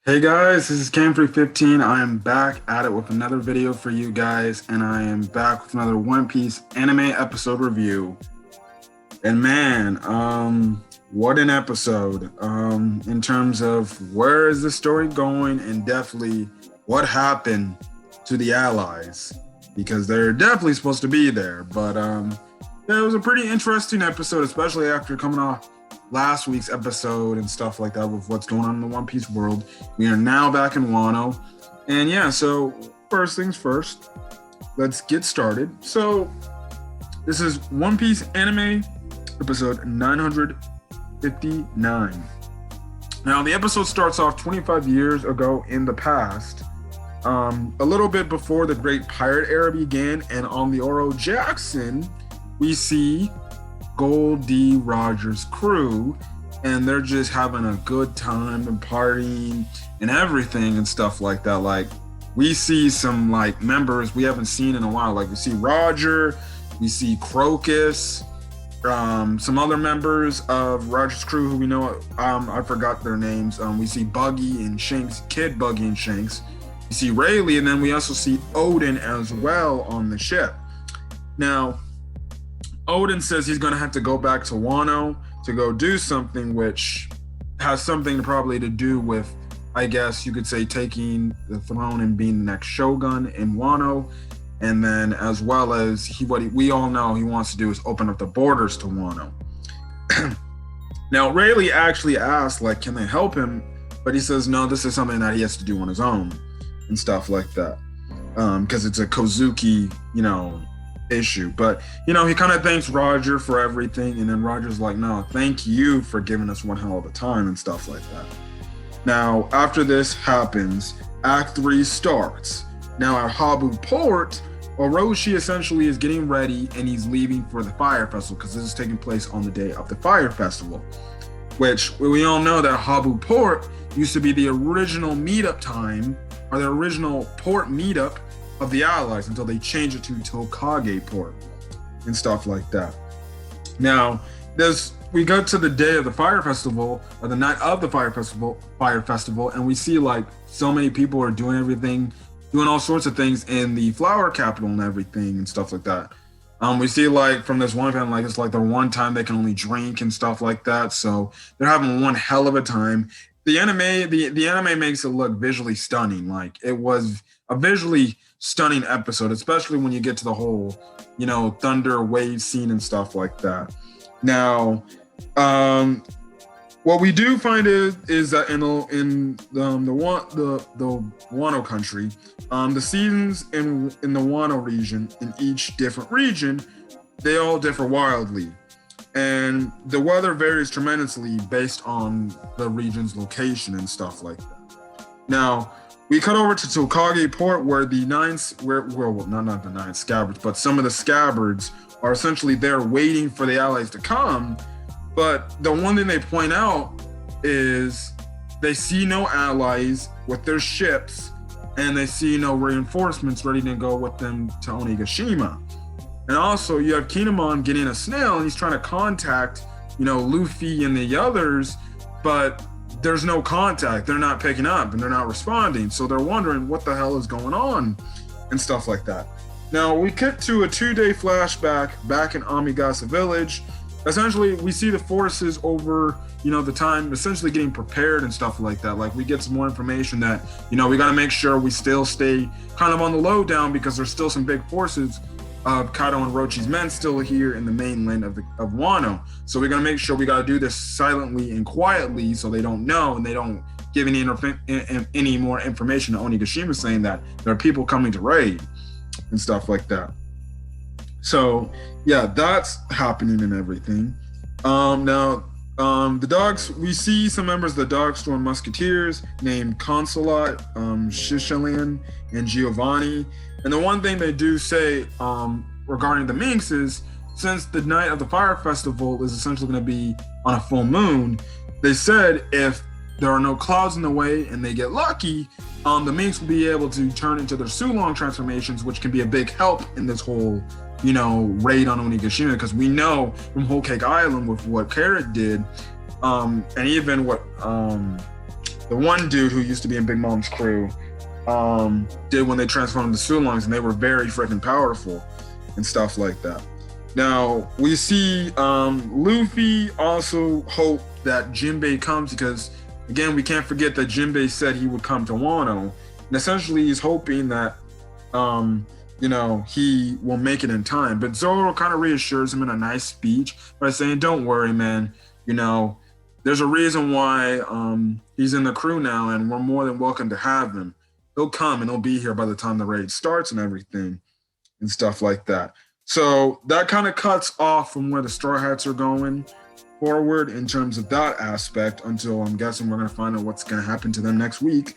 Hey guys, this is Cam315. I am back at it with another video for you guys, and I am back with another One Piece anime episode review. And man, what an episode. In terms of where is the story going and definitely what happened to the allies, because they're definitely supposed to be there. But yeah, it was a pretty interesting episode, especially after coming off last week's episode and stuff like that with what's going on in the One Piece world. We are now back in Wano. And yeah, so first things first, let's get started. So this is One Piece anime episode 959. Now the episode starts off 25 years ago in the past, a little bit before the Great Pirate Era began, and on the Oro Jackson, we see Gold D. Rogers' crew, and they're just having a good time and partying and everything and stuff like that. Like, we see some like members we haven't seen in a while. Like, we see Roger, we see Crocus, some other members of Roger's crew who we know, I forgot their names. We see Buggy and Shanks, Kid Buggy and Shanks. We see Rayleigh, and then we also see Oden as well on the ship. Now, Oden says he's going to have to go back to Wano to go do something, which has something probably to do with, I guess you could say, taking the throne and being the next shogun in Wano. And then as well as we all know he wants to do is open up the borders to Wano. Now, Rayleigh actually asked, like, can they help him? But he says, no, this is something that he has to do on his own and stuff like that. Because it's a Kozuki, issue. But he kind of thanks Roger for everything, and then Roger's like, no, thank you for giving us one hell of a time and stuff like that. Now after this happens, Act 3 starts. Now at Habu Port, Orochi essentially is getting ready, and he's leaving for the Fire Festival, because this is taking place on the day of the Fire Festival, which we all know that Habu Port used to be the original meetup time, or the original port meetup of the Allies, until they changed it to Tokage Port and stuff like that. Now, we go to the day of the Fire Festival, or the night of the Fire Festival, and we see like so many people are doing all sorts of things in the flower capital and everything and stuff like that. We see like from this one event, like it's like the one time they can only drink and stuff like that. So they're having one hell of a time. The anime makes it look visually stunning. Like, it was a visually stunning episode, especially when you get to the whole, thunder wave scene and stuff like that. Now, what we do find is that in the Wano country, the seasons in the Wano region, in each different region, they all differ wildly. And the weather varies tremendously based on the region's location and stuff like that. Now, we cut over to Tokage Port, where not the nine scabbards, but some of the scabbards are essentially there waiting for the allies to come. But the one thing they point out is they see no allies with their ships, and they see no reinforcements ready to go with them to Onigashima. And also, you have Kinemon getting a snail, and he's trying to contact, Luffy and the others, but there's no contact. They're not picking up, and they're not responding. So they're wondering what the hell is going on and stuff like that. Now, we cut to a 2-day flashback back in Amigasa Village. Essentially, we see the forces over, the time essentially getting prepared and stuff like that. Like, we get some more information that, we got to make sure we still stay kind of on the low down, because there's still some big forces of Kaido and Orochi's men still here in the mainland of Wano. So we're gonna make sure we gotta do this silently and quietly, so they don't know and they don't give any more information to Onigashima, saying that there are people coming to raid and stuff like that. So yeah, that's happening and everything. Now, the dogs, we see some members of the Dogstorm Musketeers named Consolat, Shishalin, and Giovanni. And the one thing they do say regarding the Minks is, since the night of the Fire Festival is essentially going to be on a full moon, they said if there are no clouds in the way and they get lucky, the Minks will be able to turn into their Sulong transformations, which can be a big help in this whole, raid on Onigashima, because we know from Whole Cake Island with what Carrot did, and even what the one dude who used to be in Big Mom's crew did when they transformed into Sulongs, and they were very freaking powerful and stuff like that. Now we see Luffy also hope that Jinbei comes, because again, we can't forget that Jinbei said he would come to Wano, and essentially he's hoping that he will make it in time. But Zoro kind of reassures him in a nice speech by saying, don't worry, man, there's a reason why he's in the crew now, and we're more than welcome to have him. He'll come and he'll be here by the time the raid starts and everything and stuff like that. So that kind of cuts off from where the Straw Hats are going forward in terms of that aspect, until I'm guessing we're going to find out what's going to happen to them next week.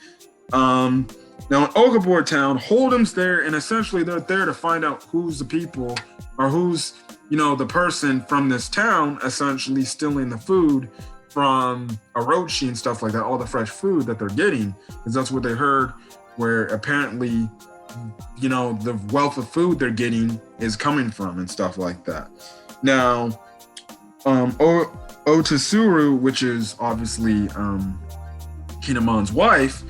Now in Okabor Town, Hold'em's there, and essentially they're there to find out who's the people, or who's, the person from this town essentially stealing the food from Orochi and stuff like that, all the fresh food that they're getting, because that's what they heard, where apparently, the wealth of food they're getting is coming from and stuff like that. Now, Otsuru, which is obviously Kinemon's wife,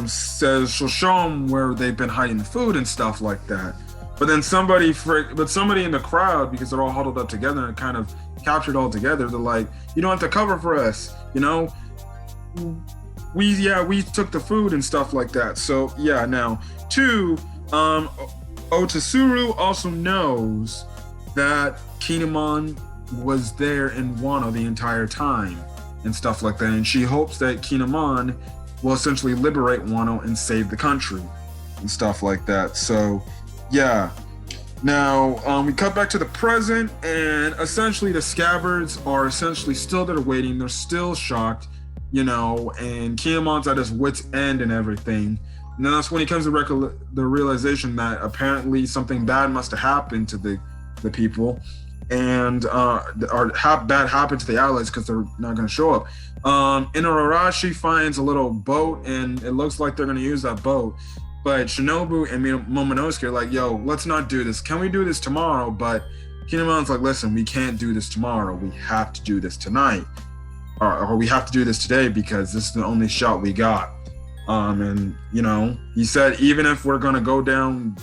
says she'll show them where they've been hiding the food and stuff like that. But then somebody in the crowd, because they're all huddled up together and kind of captured all together, they're like, you don't have to cover for us, we took the food and stuff like that. So yeah, now two, Otsuru also knows that Kinemon was there in Wano the entire time and stuff like that, and she hopes that Kinemon will essentially liberate Wano and save the country and stuff like that. So yeah, now we cut back to the present, and essentially the Scabbards are essentially still there waiting. They're still shocked, and Kinemon's at his wit's end and everything. And then that's when he comes to the realization that apparently something bad must have happened to the people, and bad happened to the allies, because they're not going to show up. Inararashi finds a little boat, and it looks like they're going to use that boat. But Shinobu and Momonosuke are like, yo, let's not do this. Can we do this tomorrow? But Kinemon's like, listen, we can't do this tomorrow. We have to do this tonight. Or we have to do this today, because this is the only shot we got. And, he said, even if we're going to go down,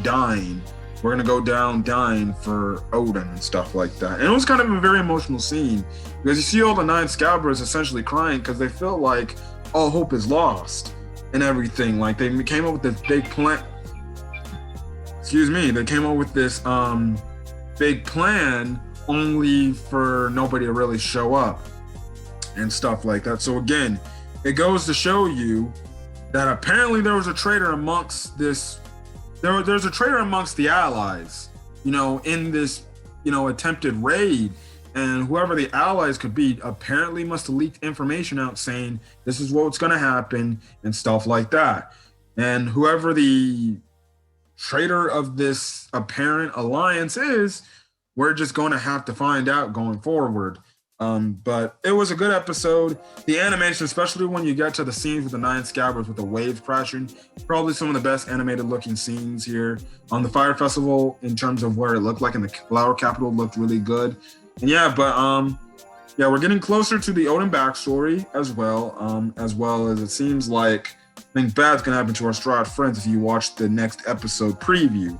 dying, we're going to go down dying for Oden and stuff like that. And it was kind of a very emotional scene, because you see all the 9 Scabbards essentially crying, because they feel like all hope is lost and everything. Like, they came up with this big plan. They came up with this big plan only for nobody to really show up and stuff like that. So again, it goes to show you that apparently there was a traitor amongst this. There's a traitor amongst the allies, in this, attempted raid. And whoever the allies could be apparently must have leaked information out saying this is what's going to happen and stuff like that. And whoever the traitor of this apparent alliance is, we're just going to have to find out going forward. But it was a good episode. The animation, especially when you get to the scenes with the 9 Scabbards with the waves crashing, probably some of the best animated looking scenes here. On the Fire Festival, in terms of where it looked like in the Flower Capital, looked really good. And yeah, but we're getting closer to the Oden backstory as well as it seems like something bad's gonna happen to our Straw Hat friends if you watch the next episode preview.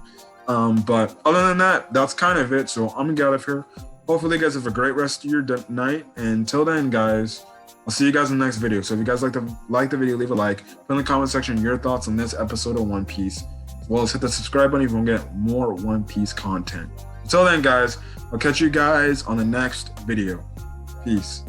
But other than that, that's kind of it. So I'm gonna get out of here. Hopefully you guys have a great rest of your night. And until then, guys, I'll see you guys in the next video. So if you guys like the video, leave a like. Put in the comment section your thoughts on this episode of One Piece. As well as hit the subscribe button if you want to get more One Piece content. Until then, guys, I'll catch you guys on the next video. Peace.